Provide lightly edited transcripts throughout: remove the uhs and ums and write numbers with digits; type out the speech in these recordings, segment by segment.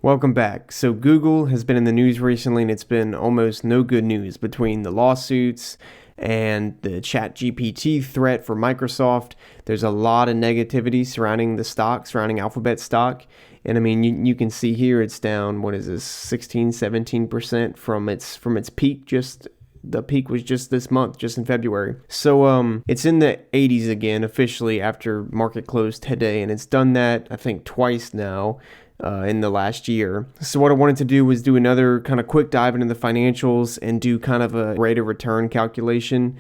Welcome back. So Google has been in the news recently, and it's been almost no good news between the lawsuits and the ChatGPT threat for Microsoft. There's a lot of negativity surrounding the stock, surrounding Alphabet stock. And I mean, you can see here it's down, what is this, 16, 17% from its peak. The peak was just this month, just in February. So it's in the 80s again officially after market close today, and it's done that I think twice now in the last year. So what I wanted to do was do another kind of quick dive into the financials and do kind of a rate of return calculation.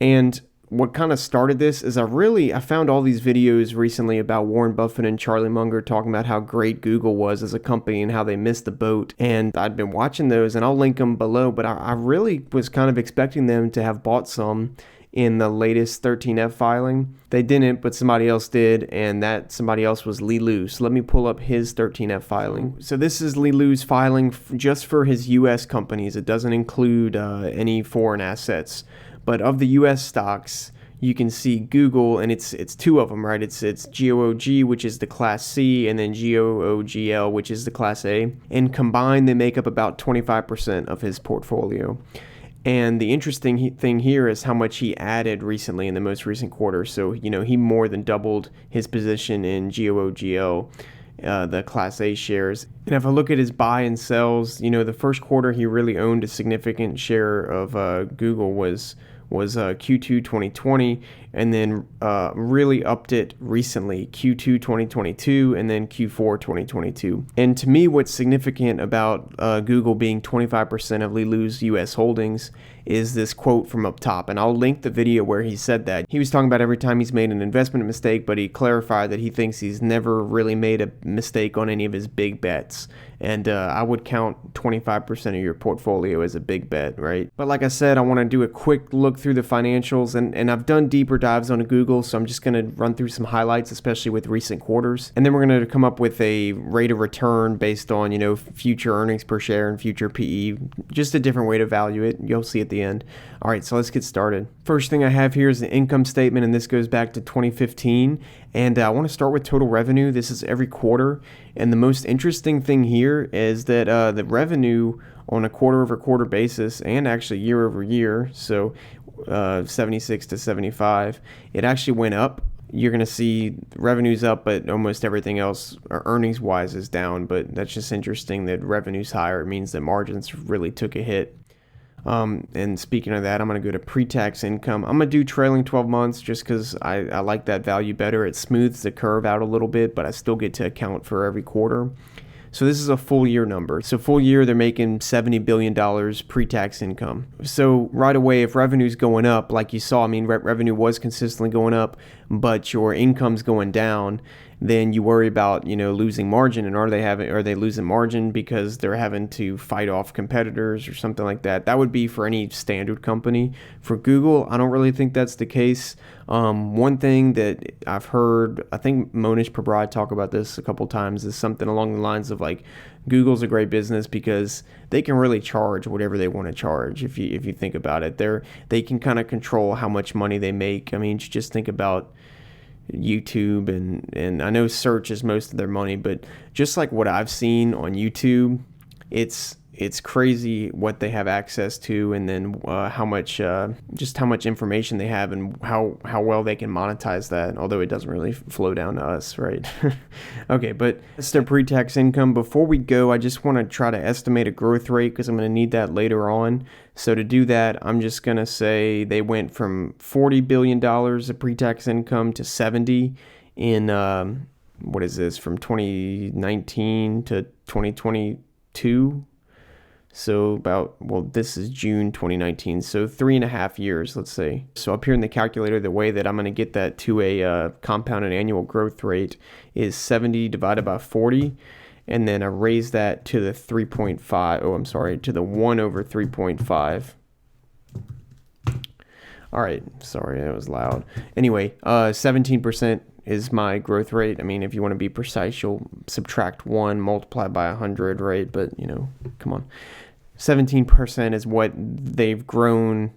And what kind of started this is I found all these videos recently about Warren Buffett and Charlie Munger talking about how great Google was as a company and how they missed the boat. And I'd been watching those, and I'll link them below, but I really was kind of expecting them to have bought some in the latest 13F filing. They didn't, but somebody else did, and that somebody else was Li Lu. So let me pull up his 13F filing. So this is Li Lu's filing just for his U.S. companies. It doesn't include any foreign assets. But of the U.S. stocks, you can see Google, and it's two of them, right? It's GOOG, which is the Class C, and then GOOGL, which is the Class A. And combined, they make up about 25% of his portfolio. And the interesting thing here is how much he added recently in the most recent quarter. So, he more than doubled his position in GOOGL, the Class A shares. And if I look at his buy and sells, the first quarter he really owned a significant share of Google was Q2 2020, and then really upped it recently, Q2 2022, and then Q4 2022. And to me, what's significant about Google being 25% of Li Lu's U.S. holdings is this quote from up top, and I'll link the video where he said that. He was talking about every time he's made an investment mistake, but he clarified that he thinks he's never really made a mistake on any of his big bets. And I would count 25% of your portfolio as a big bet, right? But like I said, I want to do a quick look through the financials, and I've done deeper dives on Google, so I'm just going to run through some highlights, especially with recent quarters. And then we're going to come up with a rate of return based on, future earnings per share and future PE, just a different way to value it. You'll see at the end. All right, so let's get started. First thing I have here is the income statement, and this goes back to 2015. And I want to start with total revenue. This is every quarter. And the most interesting thing here is that the revenue on a quarter-over-quarter basis, and actually year-over-year, so 76 to 75, it actually went up. You're going to see revenue's up, but almost everything else, earnings-wise, is down. But that's just interesting that revenue's higher. It means that margins really took a hit. And speaking of that, I'm going to go to pre-tax income. I'm going to do trailing 12 months just because I like that value better. It smooths the curve out a little bit, but I still get to account for every quarter. So this is a full year number. So full year, they're making $70 billion pre-tax income. So right away, if revenue's going up, like you saw, revenue was consistently going up, but your income's going down, then you worry about, losing margin. And are they losing margin because they're having to fight off competitors or something like that? That would be for any standard company. For Google, I don't really think that's the case. One thing that I've heard, I think Monish Pabrai talk about this a couple times, is something along the lines of like, Google's a great business because they can really charge whatever they want to charge. If you think about it, they can kind of control how much money they make. Just think about YouTube and I know search is most of their money, but just like what I've seen on YouTube, it's crazy what they have access to, and then how much information they have, and how well they can monetize that, although it doesn't really flow down to us, right? Okay, but that's their pre-tax income. Before we go, I just want to try to estimate a growth rate because I'm going to need that later on. So to do that, I'm just going to say they went from $40 billion of pre-tax income to 70 in, from 2019 to 2022. So this is June 2019, so 3.5 years, let's say. So up here in the calculator, the way that I'm going to get that to a compounded annual growth rate is 70 divided by 40, and then I raise that to the 1 over 3.5. All right, sorry, that was loud. Anyway, 17% is my growth rate. If you want to be precise, you'll subtract 1, multiply by 100, right? But, come on. 17% is what they've grown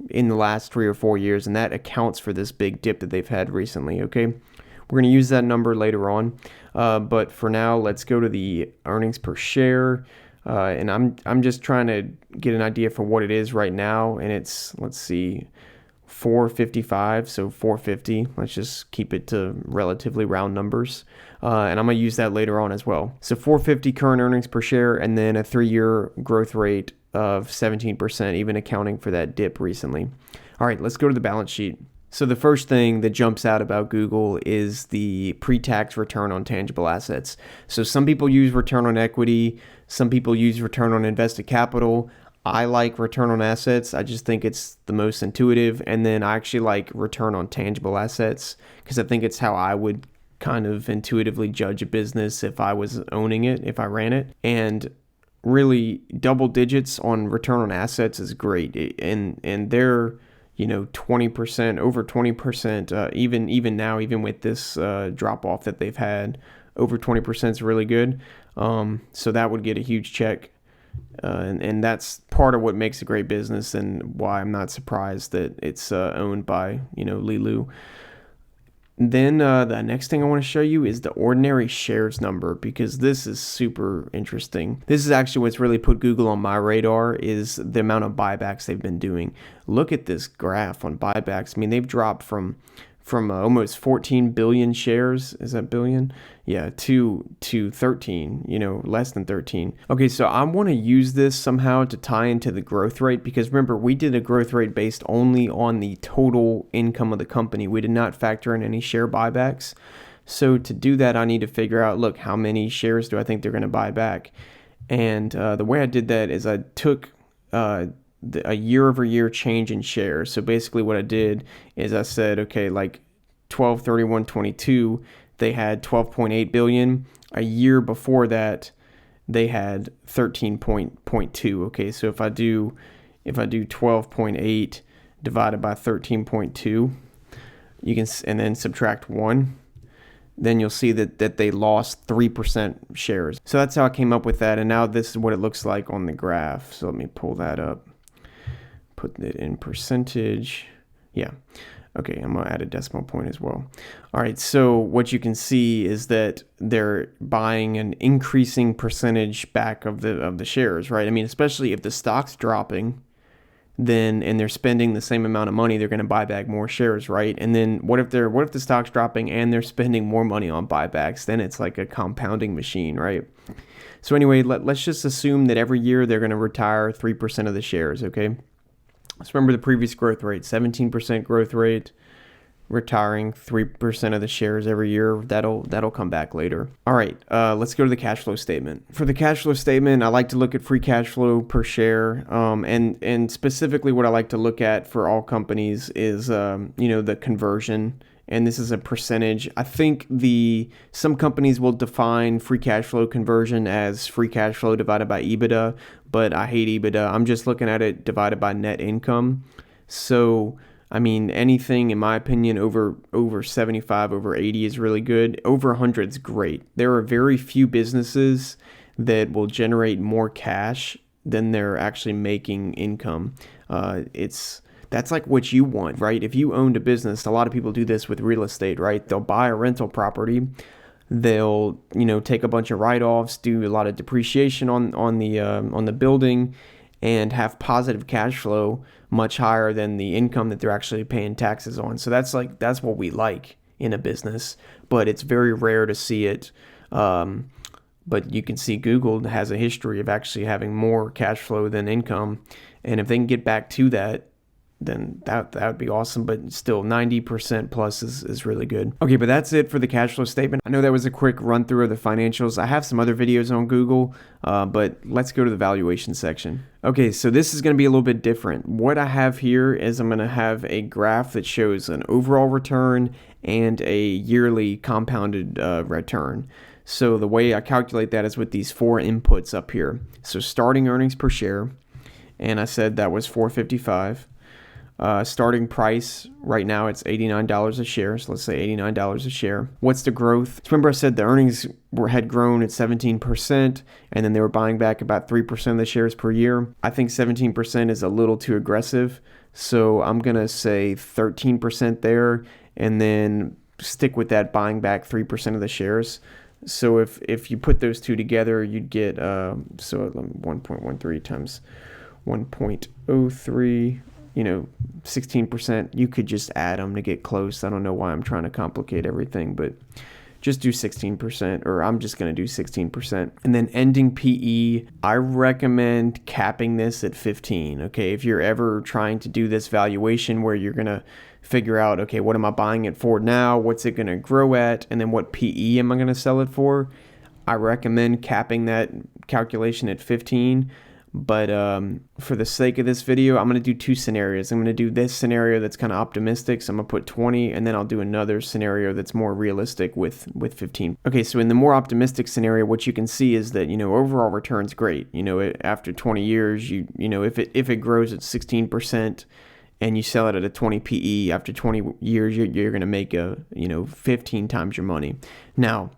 in the last 3 or 4 years, and that accounts for this big dip that they've had recently, okay? We're going to use that number later on. But for now, let's go to the earnings per share. And I'm just trying to get an idea for what it is right now. And it's, let's see, 455, so 450. Let's just keep it to relatively round numbers. And I'm going to use that later on as well. So 450 current earnings per share, and then a 3-year growth rate of 17%, even accounting for that dip recently. All right, let's go to the balance sheet. So the first thing that jumps out about Google is the pre-tax return on tangible assets. So some people use return on equity, some people use return on invested capital. I like return on assets. I just think it's the most intuitive. And then I actually like return on tangible assets because I think it's how I would kind of intuitively judge a business if I was owning it, if I ran it. And really, double digits on return on assets is great. And they're 20%, over 20%, even now, even with this drop off that they've had, over 20% is really good. So that would get a huge check. And that's part of what makes a great business and why I'm not surprised that it's owned by, Lilu. Then the next thing I want to show you is the ordinary shares number, because this is super interesting. This is actually what's really put Google on my radar, is the amount of buybacks they've been doing. Look at this graph on buybacks. I mean, they've dropped from almost 14 billion shares. Is that billion? Yeah, to 13, less than 13. Okay, so I want to use this somehow to tie into the growth rate, because remember, we did a growth rate based only on the total income of the company. We did not factor in any share buybacks. So to do that, I need to figure out, look, how many shares do I think they're going to buy back? And the way I did that is I took a year-over-year change in shares. So basically what I did is I said, okay, like 12/31/22, they had 12.8 billion. A year before that, they had 13.2. Okay, so if I do 12.8 divided by 13.2, you can, and then subtract 1, then you'll see that they lost 3% shares. So that's how I came up with that. And now this is what it looks like on the graph. So let me pull that up. Put it in percentage. Yeah. Okay, I'm going to add a decimal point as well. All right, so what you can see is that they're buying an increasing percentage back of the shares, right? I mean, especially if the stock's dropping, then and they're spending the same amount of money, they're going to buy back more shares, right? And then what if the stock's dropping and they're spending more money on buybacks? Then it's like a compounding machine, right? So anyway, let's just assume that every year they're going to retire 3% of the shares, okay? Let's remember the previous growth rate, 17% growth rate, retiring 3% of the shares every year. That'll come back later. All right, let's go to the cash flow statement. For the cash flow statement, I like to look at free cash flow per share, and specifically what I like to look at for all companies is the conversion. And this is a percentage. I think some companies will define free cash flow conversion as free cash flow divided by EBITDA, but I hate EBITDA. I'm just looking at it divided by net income. So, I mean, anything, in my opinion, over 75, over 80 is really good. Over 100 is great. There are very few businesses that will generate more cash than they're actually making income. That's like what you want, right? If you owned a business, a lot of people do this with real estate, right? They'll buy a rental property, they'll take a bunch of write-offs, do a lot of depreciation on the building, and have positive cash flow much higher than the income that they're actually paying taxes on. So that's what we like in a business, but it's very rare to see it. But you can see Google has a history of actually having more cash flow than income, and if they can get back to that, then that would be awesome. But still, 90% plus is really good. Okay, but that's it for the cash flow statement. I know that was a quick run through of the financials. I have some other videos on Google, but let's go to the valuation section. Okay, so this is going to be a little bit different. What I have here is I'm going to have a graph that shows an overall return and a yearly compounded return. So the way I calculate that is with these 4 inputs up here. So starting earnings per share, and I said that was $4.55. Starting price right now, it's $89 a share. So let's say $89 a share. What's the growth? Remember I said the earnings had grown at 17%, and then they were buying back about 3% of the shares per year. I think 17% is a little too aggressive. So I'm going to say 13% there, and then stick with that, buying back 3% of the shares. So if you put those two together, you'd get, so 1.13 times 1.03, 16%. You could just add them to get close. I don't know why I'm trying to complicate everything, but just do 16%, or I'm just going to do 16%. And then ending PE, I recommend capping this at 15. Okay, if you're ever trying to do this valuation where you're going to figure out, okay, what am I buying it for now? What's it going to grow at? And then what PE am I going to sell it for? I recommend capping that calculation at 15. But for the sake of this video, I'm going to do two scenarios. I'm going to do this scenario that's kind of optimistic, so I'm going to put 20, and then I'll do another scenario that's more realistic with 15. Okay, so in the more optimistic scenario, what you can see is that, overall return's great. After 20 years, if it grows at 16%, and you sell it at a 20 PE, after 20 years, you're going to make 15 times your money. Now,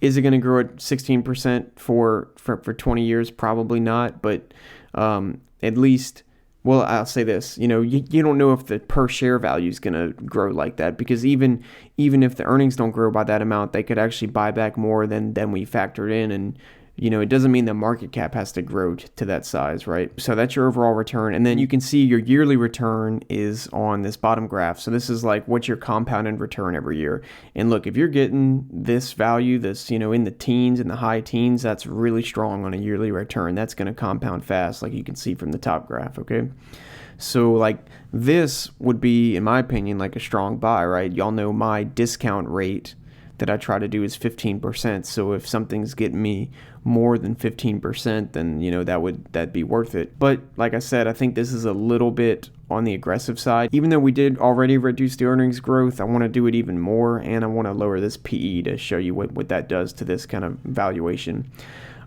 is it going to grow at 16% for 20 years? Probably not, but at least, well, I'll say this, you don't know if the per share value is going to grow like that, because even if the earnings don't grow by that amount, they could actually buy back more than we factored in, and it doesn't mean the market cap has to grow to that size, right? So that's your overall return. And then you can see your yearly return is on this bottom graph. So this is like what's your compounded return every year. And look, if you're getting this value, this, in the teens, in the high teens, that's really strong on a yearly return. That's going to compound fast, like you can see from the top graph, okay? So like this would be, in my opinion, like a strong buy, right? Y'all know my discount rate that I try to do is 15%. So if something's getting me more than 15%, then that'd be worth it. But like I said, I think this is a little bit on the aggressive side. Even though we did already reduce the earnings growth, I want to do it even more, and I want to lower this PE to show you what that does to this kind of valuation.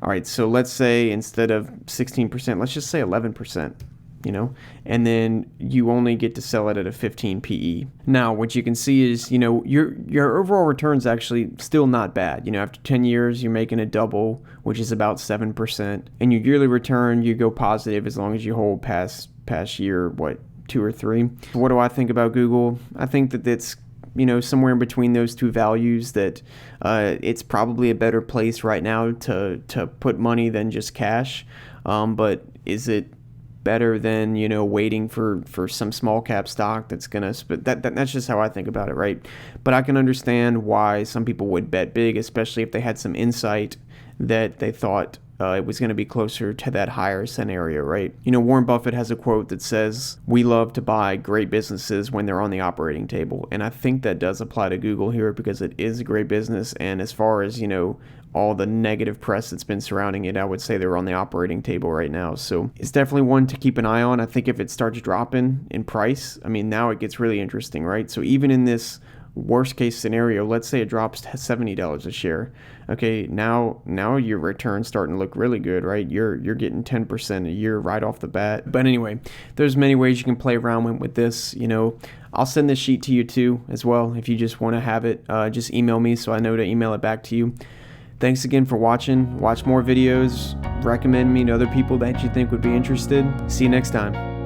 All right, so let's say instead of 16%, let's just say 11%. And then you only get to sell it at a 15 PE. Now, what you can see is, your overall return's actually still not bad. After 10 years, you're making a double, which is about 7%. And your yearly return, you go positive as long as you hold past year, 2 or 3. What do I think about Google? I think that it's, somewhere in between those two values, that it's probably a better place right now to put money than just cash. But is it better than waiting for some small cap stock that's gonna that's just how I think about it, right? But I can understand why some people would bet big, especially if they had some insight that they thought it was going to be closer to that higher scenario, right? Warren Buffett has a quote that says, "We love to buy great businesses when they're on the operating table." And I think that does apply to Google here, because it is a great business. And as far as, all the negative press that's been surrounding it, I would say they're on the operating table right now. So it's definitely one to keep an eye on. I think if it starts dropping in price, now it gets really interesting, right? So even in this worst case scenario, let's say it drops to $70 a share. Okay, now your return's starting to look really good, right? You're getting 10% a year right off the bat. But anyway, there's many ways you can play around with this. I'll send this sheet to you too as well. If you just want to have it, just email me so I know to email it back to you. Thanks again for watching. Watch more videos. Recommend me to other people that you think would be interested. See you next time.